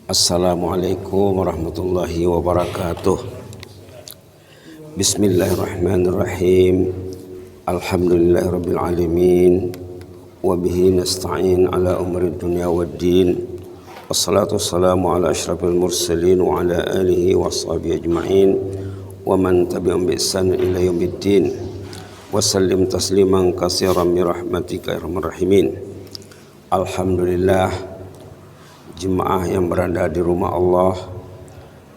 Assalamualaikum warahmatullahi wabarakatuh. Bismillahirrahmanirrahim. Alhamdulillahirabbil alamin. Wa bihi nasta'in ala umuri dunya waddin. Wassalatu wassalamu ala asyrafil mursalin wa ala alihi washabihi ajma'in wa man tabi'ahum bi ihsan ila yaumiddin. Wa sallim tasliman katsiran bi rahmatika ya arhamar rahimin. Alhamdulillah, jemaah yang berada di rumah Allah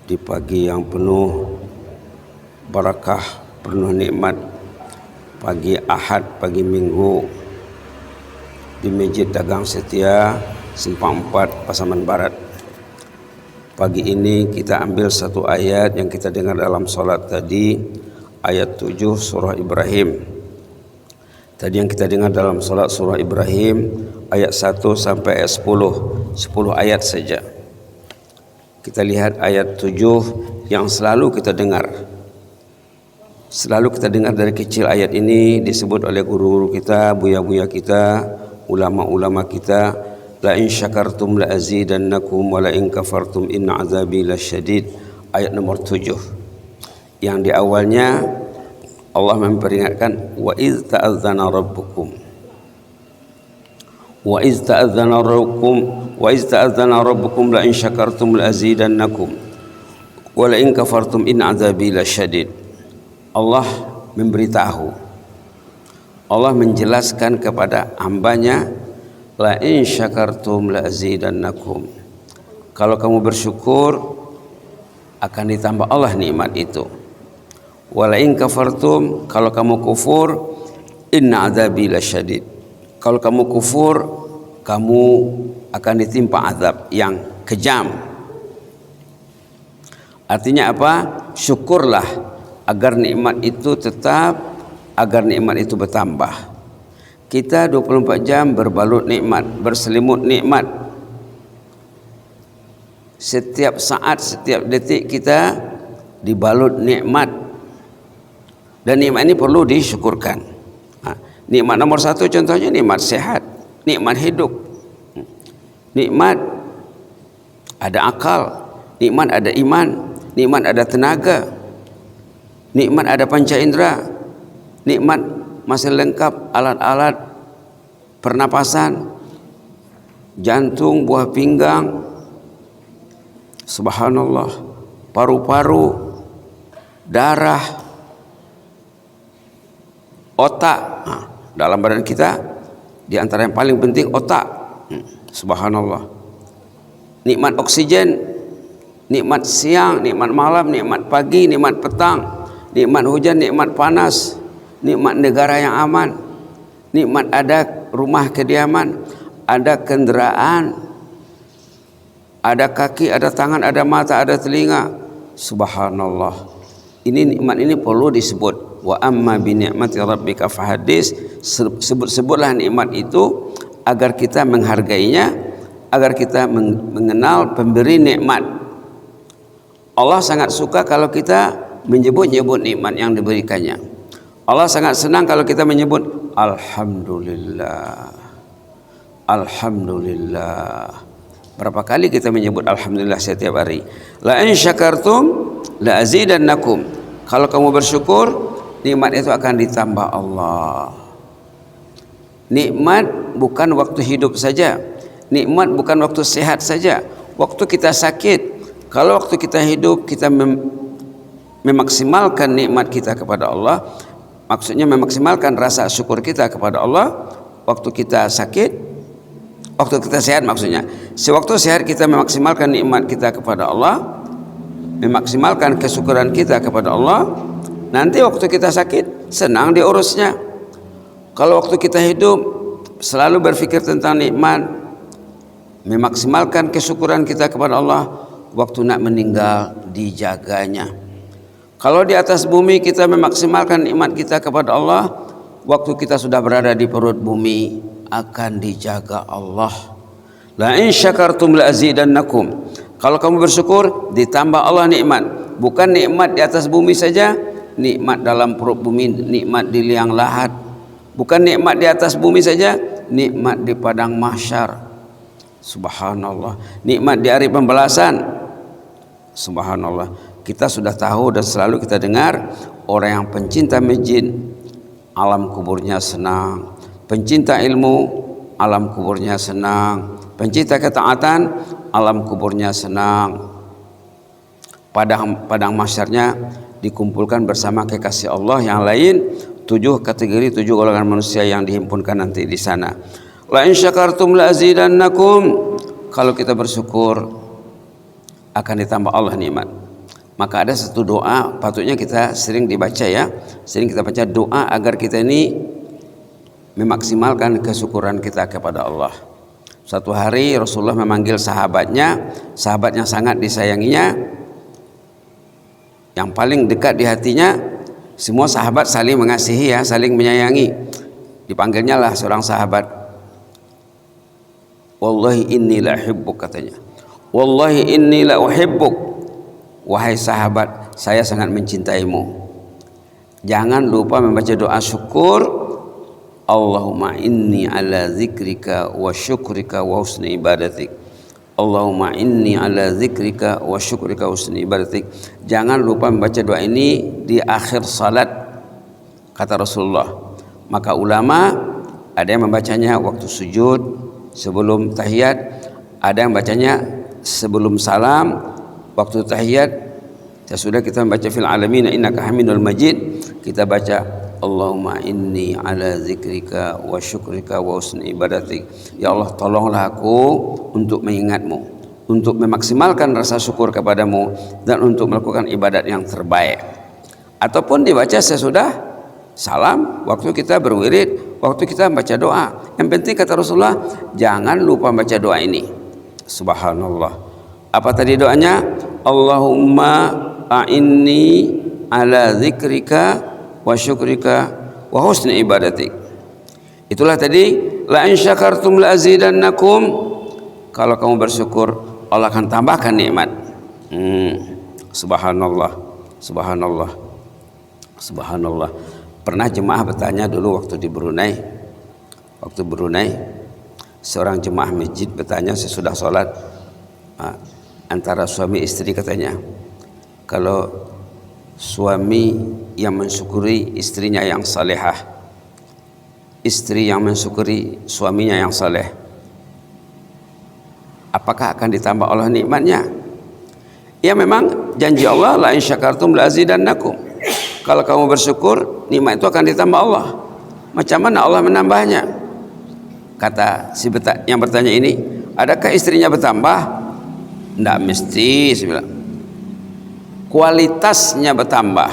di pagi yang penuh barakah, penuh nikmat, pagi Ahad, pagi Minggu di Masjid Dagang Setia, Simpang 4, Pasaman Barat. Pagi ini kita ambil satu ayat yang kita dengar dalam salat tadi, ayat 7 surah Ibrahim. Tadi yang kita dengar dalam salat surah Ibrahim ayat 1 sampai ayat 10 ayat saja. Kita lihat ayat 7 yang selalu kita dengar. Selalu kita dengar dari kecil ayat ini disebut oleh guru-guru kita, buya-buya kita, ulama-ulama kita, la in syakartum la azidannakum wa la in kafartum inna azabi lasyadid, ayat nomor 7. Yang di awalnya Allah memperingatkan wa iz ta'adzana rabbukum wa iz ta'adzana rabbukum la in syakartum la azidannakum wa la in kafartum in azabi lasyadid. Allah memberitahu, Allah menjelaskan kepada hambanya, la in syakartum la azidannakum, kalau kamu bersyukur akan ditambah Allah nikmat itu. Wala in kafartum, kalau kamu kufur, inna adzabi lasyadid, kalau kamu kufur kamu akan ditimpa azab yang kejam. Artinya apa? Syukurlah agar nikmat itu tetap, agar nikmat itu bertambah. Kita 24 jam berbalut nikmat, berselimut nikmat. Setiap saat, setiap detik kita dibalut nikmat. Dan nikmat ini perlu disyukurkan. Nikmat nomor 1 contohnya nikmat sehat, nikmat hidup, nikmat ada akal, nikmat ada iman, nikmat ada tenaga, nikmat ada panca indera, nikmat masih lengkap alat-alat pernapasan, jantung, buah pinggang, subhanallah, paru-paru, darah, otak. Dalam badan kita di antara yang paling penting otak. Subhanallah. Nikmat oksigen, nikmat siang, nikmat malam, nikmat pagi, nikmat petang, nikmat hujan, nikmat panas, nikmat negara yang aman, nikmat ada rumah kediaman, ada kendaraan, ada kaki, ada tangan, ada mata, ada telinga. Subhanallah. Ini nikmat ini perlu disebut. Wa amma bi ni'mati rabbika fahaddits, sebut-sebutlah nikmat itu agar kita menghargainya, agar kita mengenal pemberi nikmat. Allah sangat suka kalau kita menyebut-nyebut nikmat yang diberikannya. Allah sangat senang kalau kita menyebut alhamdulillah. Alhamdulillah. Berapa kali kita menyebut alhamdulillah setiap hari? La in syakartum la azidannakum, kalau kamu bersyukur nikmat itu akan ditambah Allah. Nikmat bukan waktu hidup saja, nikmat bukan waktu sehat saja, waktu kita sakit. Kalau waktu kita hidup kita memaksimalkan nikmat kita kepada Allah, maksudnya memaksimalkan rasa syukur kita kepada Allah. Waktu kita sakit, waktu kita sehat maksudnya, sewaktu sehat kita memaksimalkan nikmat kita kepada Allah, memaksimalkan kesyukuran kita kepada Allah. Nanti waktu kita sakit senang diurusnya. Kalau waktu kita hidup selalu berpikir tentang nikmat, memaksimalkan kesyukuran kita kepada Allah, waktu nak meninggal dijaganya. Kalau di atas bumi kita memaksimalkan nikmat kita kepada Allah, waktu kita sudah berada di perut bumi akan dijaga Allah. La in syakartum la azidannakum, kalau kamu bersyukur ditambah Allah nikmat. Bukan nikmat di atas bumi saja, nikmat dalam perut bumi, nikmat di liang lahat. Bukan nikmat di atas bumi saja, nikmat di padang mahsyar. Subhanallah. Nikmat di hari pembalasan. Subhanallah. Kita sudah tahu dan selalu kita dengar orang yang pencinta masjid, alam kuburnya senang. Pencinta ilmu, alam kuburnya senang. Pencinta ketaatan, alam kuburnya senang. Padang mahsyarnya dikumpulkan bersama kekasih Allah yang lain, 7 kategori, 7 golongan manusia yang dihimpunkan nanti di sana. La in syakartum la azidannakum. Kalau kita bersyukur akan ditambah Allah nikmat. Maka ada satu doa patutnya kita sering dibaca ya. Sering kita baca doa agar kita ini memaksimalkan kesyukuran kita kepada Allah. Suatu hari Rasulullah memanggil sahabatnya, sahabat yang sangat disayanginya, yang paling dekat di hatinya. Semua sahabat saling mengasihi ya, saling menyayangi. Dipanggilnya lah seorang sahabat. Wallahi inni la uhibbuk, katanya. Wallahi inni la uhibbuk. Wahai sahabat, saya sangat mencintaimu. Jangan lupa membaca doa syukur. Allahumma inni ala zikrika wa syukrika wa husni ibadatik. Allahumma inni ala zikrika wa syukrika wa husni ibadatik. Jangan lupa membaca doa ini di akhir salat, kata Rasulullah. Maka ulama ada yang membacanya waktu sujud, sebelum tahiyat, ada yang bacanya sebelum salam, waktu tahiyat. Sesudah kita membaca fil alamin innaka hamidul majid, kita baca Allahumma inni ala zikrika wa syukrika wa husni ibadatik. Ya Allah, tolonglah aku untuk mengingatmu, untuk memaksimalkan rasa syukur kepadamu, dan untuk melakukan ibadat yang terbaik. Ataupun dibaca sesudah salam, waktu kita berwirid, waktu kita membaca doa. Yang penting kata Rasulullah, jangan lupa membaca doa ini. Subhanallah. Apa tadi doanya? Allahumma a'inni ala zikrika wa syukrika wa husni ibadatik. Itulah tadi la in syakartum la azidannakum. Kalau kamu bersyukur, Allah akan tambahkan nikmat. Subhanallah. Subhanallah. Subhanallah. Pernah jemaah bertanya dulu waktu di Brunei. Waktu Brunei, seorang jemaah masjid bertanya sesudah sholat, antara suami istri katanya, kalau suami yang mensyukuri istrinya yang salehah, istri yang mensyukuri suaminya yang saleh, apakah akan ditambah Allah nikmatnya? Ya memang janji Allah, la in syakartum la azidannakum. Kalau kamu bersyukur, nikmat itu akan ditambah Allah. Macam mana Allah menambahnya? Kata si yang bertanya ini, adakah istrinya bertambah? Tidak mesti, saya bilang. Kualitasnya bertambah.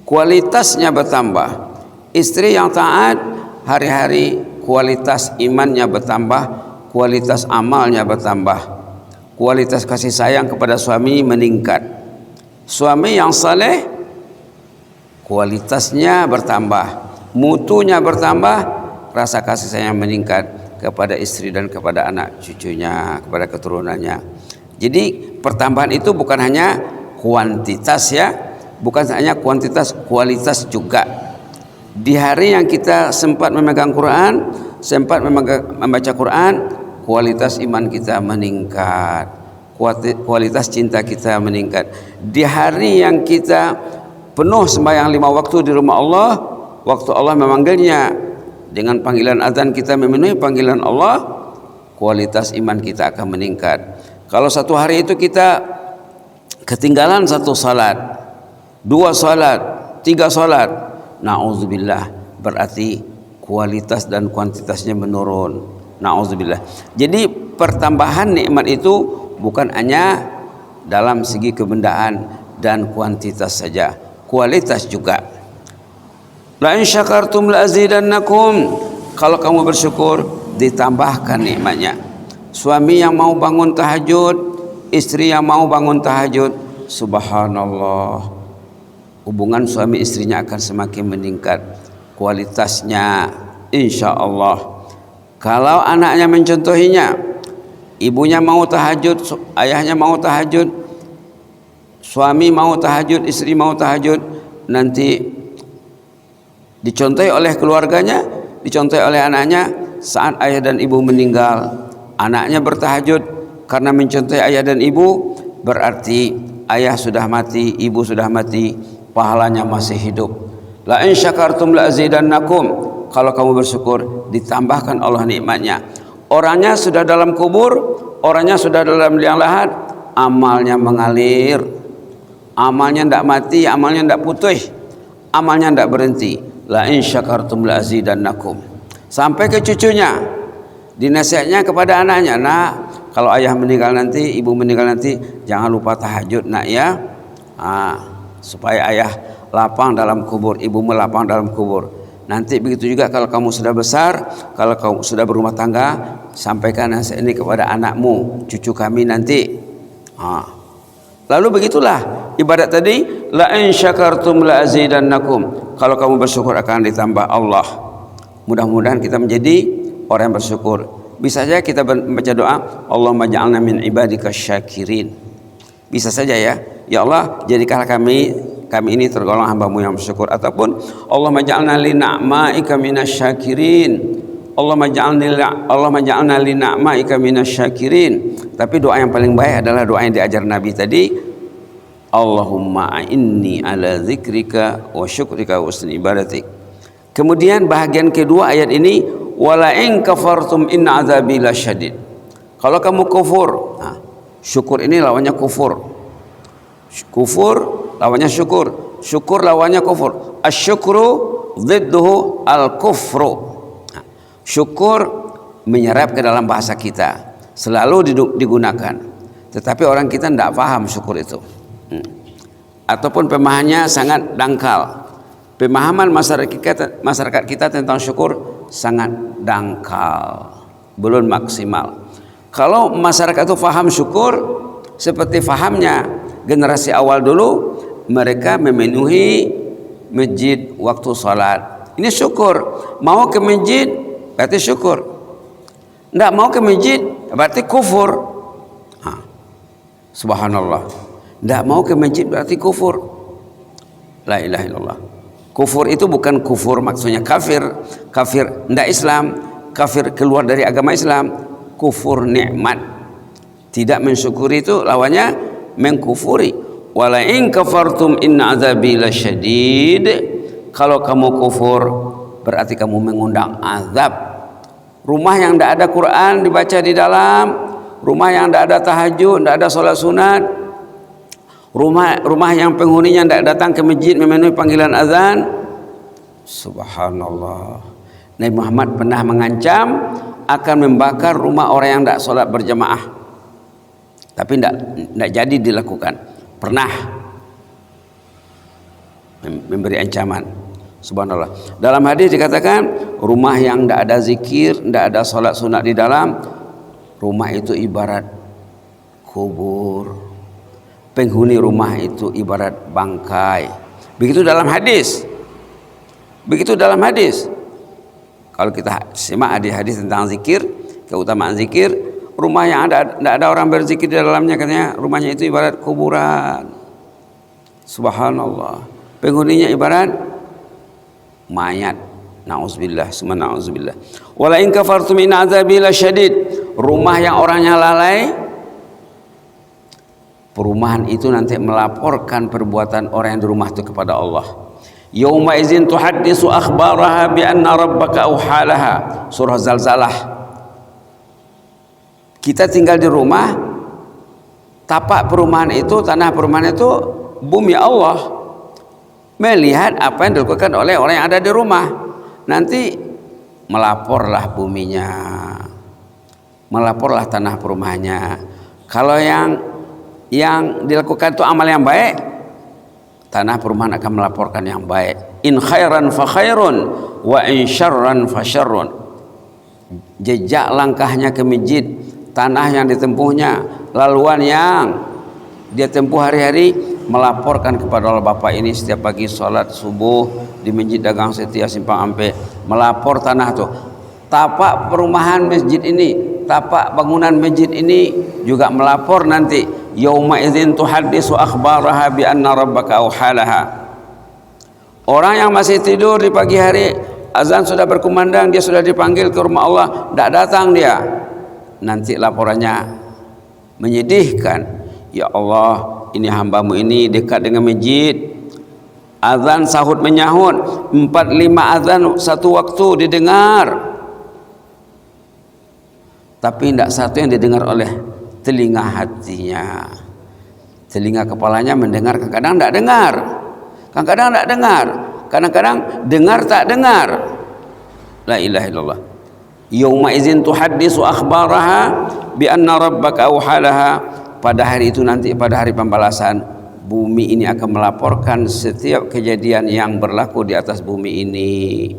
Kualitasnya bertambah. Istri yang taat, hari-hari kualitas imannya bertambah, kualitas amalnya bertambah, kualitas kasih sayang kepada suami meningkat. Suami yang saleh, kualitasnya bertambah, mutunya bertambah, rasa kasih sayang meningkat kepada istri dan kepada anak cucunya, kepada keturunannya. Jadi pertambahan itu bukan hanya kuantitas ya, bukan hanya kuantitas, kualitas juga. Di hari yang kita sempat memegang Quran, sempat membaca Quran, kualitas iman kita meningkat, kualitas cinta kita meningkat. Di hari yang kita penuh sembahyang 5 waktu di rumah Allah, waktu Allah memanggilnya dengan panggilan azan, kita memenuhi panggilan Allah, kualitas iman kita akan meningkat. Kalau satu hari itu kita ketinggalan 1 salat, 2 salat, 3 salat, na'udzubillah, berarti kualitas dan kuantitasnya menurun. Na'udzubillah. Jadi pertambahan nikmat itu bukan hanya dalam segi kebendaan dan kuantitas saja, kualitas juga. La in syakartum la azidannakum. Kalau kamu bersyukur, ditambahkan nikmatnya. Suami yang mau bangun tahajud, istri yang mau bangun tahajud, subhanallah, hubungan suami istrinya akan semakin meningkat kualitasnya, insya Allah. Kalau anaknya mencontohinya, ibunya mau tahajud, ayahnya mau tahajud, suami mau tahajud, istri mau tahajud, nanti dicontohi oleh keluarganya, dicontohi oleh anaknya. Saat ayah dan ibu meninggal, Anaknya bertahajud karena mencintai ayah dan ibu, berarti ayah sudah mati, ibu sudah mati, pahalanya masih hidup. La in syakartum la azidannakum. Kalau kamu bersyukur, ditambahkan Allah nikmatnya. Orangnya sudah dalam kubur, orangnya sudah dalam liang lahat, amalnya mengalir, amalnya tidak mati, amalnya tidak putus, amalnya tidak berhenti. La in syakartum la azidannakum. Sampai ke cucunya, dinasihatnya kepada anaknya, nak, kalau ayah meninggal nanti, ibu meninggal nanti, jangan lupa tahajud, nak ya, supaya ayah lapang dalam kubur, ibumu lapang dalam kubur. Nanti begitu juga kalau kamu sudah besar, kalau kamu sudah berumah tangga, sampaikan nasihat ini kepada anakmu, cucu kami nanti. Lalu begitulah ibadat tadi, la in syakartum la azidannakum. Kalau kamu bersyukur akan ditambah Allah. Mudah-mudahan kita menjadi orang yang bersyukur. Bisa saja kita membaca doa, Allahumma ja'alna min ibadika syakirin. Bisa saja ya Allah, jadikanlah kami ini tergolong hamba-Mu yang bersyukur. Ataupun Allahumma ja'alna li na'maika minasyakirin. Allahumma ja'alna li na'maika minasyakirin. Tapi doa yang paling baik adalah doa yang diajar Nabi tadi, Allahumma a'inni ala zikrika wa syukrika wa husni ibadatik. Kemudian bahagian kedua ayat ini, wala in kafartum inna azabi lasyadid. Kalau kamu kufur, syukur ini lawannya kufur. Kufur lawannya syukur. Syukur lawannya kufur. Asyukru dhidduhu al-kufru. Syukur menyerap ke dalam bahasa kita, selalu digunakan. Tetapi orang kita tidak paham syukur itu. Ataupun pemahamannya sangat dangkal. Pemahaman masyarakat kita tentang syukur sangat dangkal, belum maksimal. Kalau masyarakat itu faham syukur seperti fahamnya generasi awal dulu, mereka memenuhi masjid waktu sholat, ini syukur. Mau ke masjid berarti syukur, tidak mau ke masjid berarti kufur. Subhanallah, tidak mau ke masjid berarti kufur. La ilaha illallah. Kufur itu bukan kufur maksudnya kafir, kafir tidak Islam, kafir keluar dari agama Islam. Kufur nikmat, tidak mensyukuri itu lawannya mengkufuri. Wala in kafartum inna azabi lasyadid. Kalau kamu kufur berarti kamu mengundang azab. Rumah yang tidak ada Quran dibaca di dalam, rumah yang tidak ada tahajud, tidak ada sholat sunat, rumah yang penghuninya tidak datang ke masjid memenuhi panggilan azan. Subhanallah, Nabi Muhammad pernah mengancam akan membakar rumah orang yang tidak sholat berjamaah, tapi tidak jadi dilakukan. Pernah memberi ancaman. Subhanallah. Dalam hadis dikatakan rumah yang tidak ada zikir, tidak ada sholat sunat di dalam, rumah itu ibarat kubur. Penghuni rumah itu ibarat bangkai. Begitu dalam hadis. Begitu dalam hadis. Kalau kita simak hadis tentang zikir, keutamaan zikir, rumah yang tidak ada orang berzikir di dalamnya, katanya rumahnya itu ibarat kuburan. Subhanallah. Penghuninya ibarat mayat. Na'udzubillah, summa na'udzubillah. Wala in kafartum in azabi lasyadid. Rumah yang orangnya lalai, perumahan itu nanti melaporkan perbuatan orang yang di rumah itu kepada Allah. Yauma idzin tuhaddisu akhbaraha bi anna rabbaka auhalaha. Surah Zalzalah. Kita tinggal di rumah, tapak perumahan itu, tanah perumahan itu bumi Allah. Melihat apa yang dilakukan oleh orang yang ada di rumah. Nanti melaporlah buminya, melaporlah tanah perumahannya. Kalau yang dilakukan itu amal yang baik, tanah perumahan akan melaporkan yang baik. In khairan fa khairun wa in syarran fa syarrun. Jejak langkahnya ke masjid, tanah yang ditempuhnya, laluan yang dia tempuh hari-hari, melaporkan kepada Allah, bapak ini setiap pagi sholat subuh di masjid Dagang Setia Simpang Ampe, melapor tanah tuh. Tapak perumahan masjid ini, tapak bangunan masjid ini juga melapor nanti. Yauma idzin tuhaddisu akhbaraha bi anna rabbaka auhalaha. Orang yang masih tidur di pagi hari, azan sudah berkumandang, dia sudah dipanggil ke rumah Allah, tidak datang dia. nanti laporannya menyedihkan. Ya Allah, ini hambamu ini dekat dengan masjid, azan sahut menyahut, 4-5 azan satu waktu didengar, tapi tidak satu yang didengar oleh telinga hatinya. Telinga kepalanya mendengar, kadang-kadang tidak dengar, kadang-kadang tidak dengar, kadang-kadang dengar tak dengar. La ilaha illallah. Yauma idzin tuhaddisu akhbaraha bi anna rabbaka awhalaha. Pada hari itu nanti, pada hari pembalasan, bumi ini akan melaporkan setiap kejadian yang berlaku di atas bumi ini.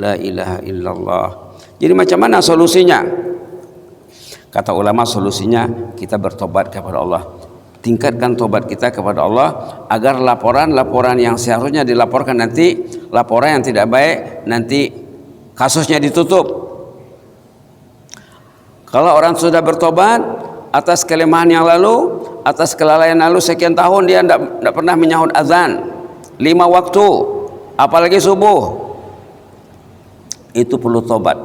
La ilaha illallah. Jadi macam mana solusinya? Kata ulama, solusinya kita bertobat kepada Allah. Tingkatkan tobat kita kepada Allah agar laporan-laporan yang seharusnya dilaporkan nanti, laporan yang tidak baik nanti kasusnya ditutup. Kalau orang sudah bertobat atas kelemahan yang lalu, atas kelalaian lalu, sekian tahun dia tidak pernah menyahut azan 5 waktu, apalagi subuh, itu perlu tobat.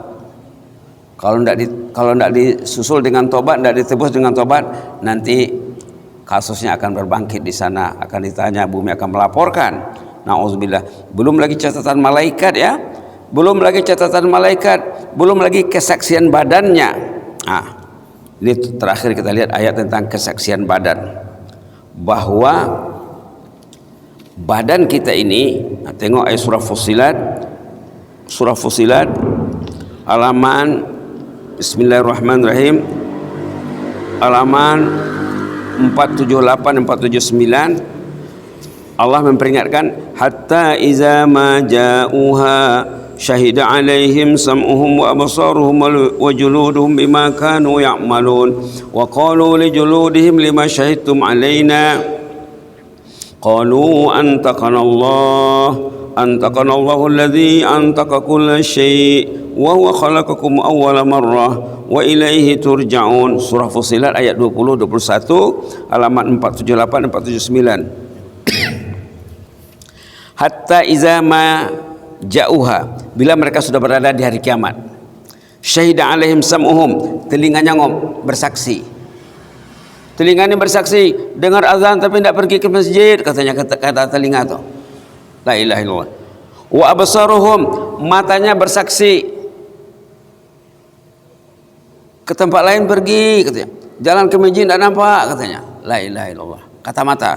Kalau tidak disusul dengan tobat, tidak ditebus dengan tobat, nanti kasusnya akan berbangkit di sana, akan ditanya, bumi akan melaporkan. Nauzubillah. Belum lagi catatan malaikat ya, belum lagi catatan malaikat, belum lagi kesaksian badannya. Ini terakhir kita lihat ayat tentang kesaksian badan, bahwa badan kita ini, tengok ayat surah Fussilat halaman, bismillahirrahmanirrahim, halaman 478 479. Allah memperingatkan, hatta iza ma ja'uha syahida alaihim sam'uhum wa absaruhum wa juluduhum bima kanu ya'malun wa qalu li juludihim lima syahidtum alaina qalu antaqana Allahu alladhi antaqa kulla syai' wa huwa khalaqakum awwala marrah wa ilaihi turja'un. Surah Fussilat ayat 20 21 halaman 478 479. Hatta iza ma ja'uha, bila mereka sudah berada di hari kiamat, syahida alaihim sam'uhum, telinganya bersaksi, telinganya bersaksi, dengar azan tapi tidak pergi ke masjid, katanya, kata telinga itu. La ilaha illallah. Wa absaruhum, matanya bersaksi, ke tempat lain pergi, katanya, jalan ke masjid tidak nampak, katanya. La ilaha illallah, kata mata.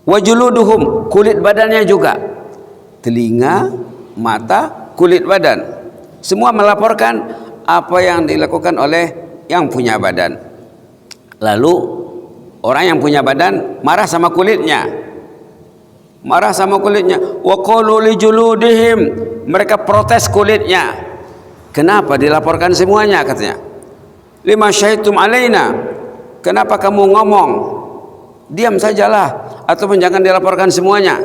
Wa juluduhum, kulit badannya juga, telinga, mata, kulit badan, semua melaporkan apa yang dilakukan oleh yang punya badan. Lalu orang yang punya badan marah sama kulitnya, wa qalu li juludihim, mereka protes kulitnya, kenapa dilaporkan semuanya, katanya. Lima syahidtum alaina, kenapa kamu ngomong, diam sajalah, ataupun jangan dilaporkan semuanya.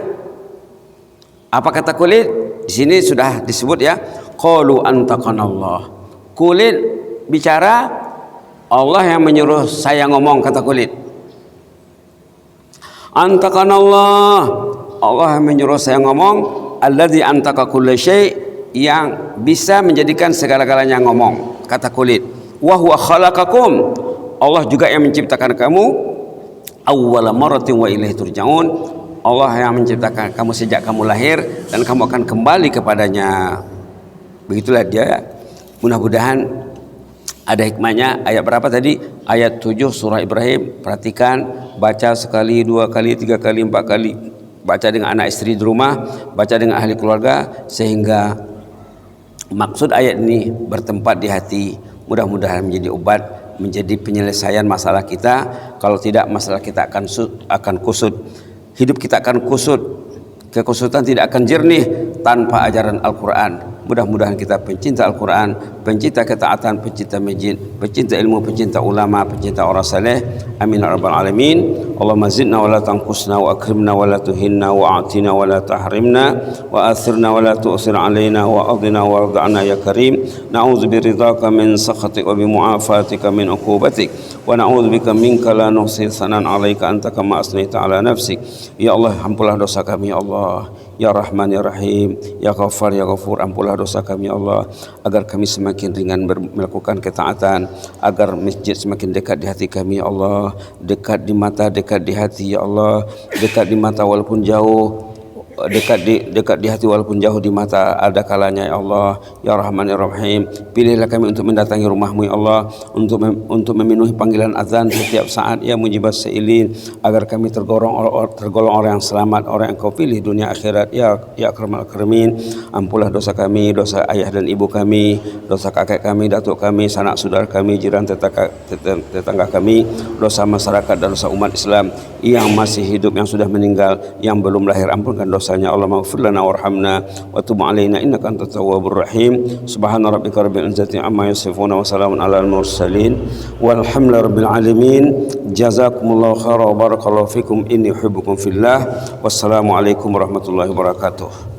Apa kata kulit? Di sini sudah disebut ya, qalu antaqanallah. Kulit bicara, Allah yang menyuruh saya ngomong, kata kulit. Antaqanallah, Allah yang menyuruh saya ngomong, alladzi antaqa kulla syai', yang bisa menjadikan segala-galanya ngomong, kata kulit. Wa huwa khalaqakum, Allah juga yang menciptakan kamu, awwala marratin wa ilaihi turja'un. Allah yang menciptakan kamu sejak kamu lahir dan kamu akan kembali kepadanya. Begitulah dia. Mudah-mudahan ada hikmahnya. Ayat berapa tadi? Ayat 7 surah Ibrahim. Perhatikan, baca sekali, 2 kali, 3 kali, 4 kali. Baca dengan anak istri di rumah, baca dengan ahli keluarga, sehingga maksud ayat ini bertempat di hati. Mudah-mudahan menjadi obat, menjadi penyelesaian masalah kita. Kalau tidak, masalah kita akan kusut. Hidup kita akan kusut, kekusutan tidak akan jernih tanpa ajaran Al-Quran. Mudah-mudahan kita pencinta Al-Quran, pencinta ketaatan, pencinta masjid, pencinta ilmu, pencinta ulama, pencinta orang saleh. Amin ya rabbal alamin. Allahumma zidna wa la tanqusna, wa akrimna wa la tuhinna, wa a'tina wa la tahrimna, wa athirna wa la tu'sir alaina, wa adina wa arda'na ya karim. Na'udzu biridhaka min sakhatik wa bi mu'afatika min uqubatik, wa na'udzu bika minka la nuhsi thanan 'alaika anta kama asnaita 'ala nafsik. Ya Allah, ampunlah dosa kami ya Allah. Ya Rahman Ya Rahim, Ya Ghaffar Ya Ghafur, ampunlah dosa kami ya Allah, agar kami semakin ringan melakukan ketaatan, agar masjid semakin dekat di hati kami ya Allah, dekat di mata, dekat di hati ya Allah, dekat di mata walaupun jauh, dekat di hati walaupun jauh di mata ada kalanya ya Allah. Ya Rahman Ya Rahim, pilihlah kami untuk mendatangi rumah-Mu ya Allah, untuk memenuhi panggilan azan setiap saat ya Mujibas Sa'ilin, agar kami tergolong orang yang selamat, orang yang Kau pilih dunia akhirat ya Akramal Akramin. Ampunlah dosa kami, dosa ayah dan ibu kami, dosa kakek kami, datuk kami, sanak saudara kami, jiran tetangga kami, dosa masyarakat dan dosa umat Islam yang masih hidup, yang sudah meninggal, yang belum lahir. Ampunkan dosanya Allah, maghfir lana warhamna wa tub alaina innaka antat tawwabur rahim. Subhana rabbika rabbil izzati amma yasifun wa salamun alal mursalin walhamdulillahi rabbil alamin. Jazakumullahu khairan wa barakallahu fikum, inni uhibbukum fillah. Wassalamu alaikum warahmatullahi wabarakatuh.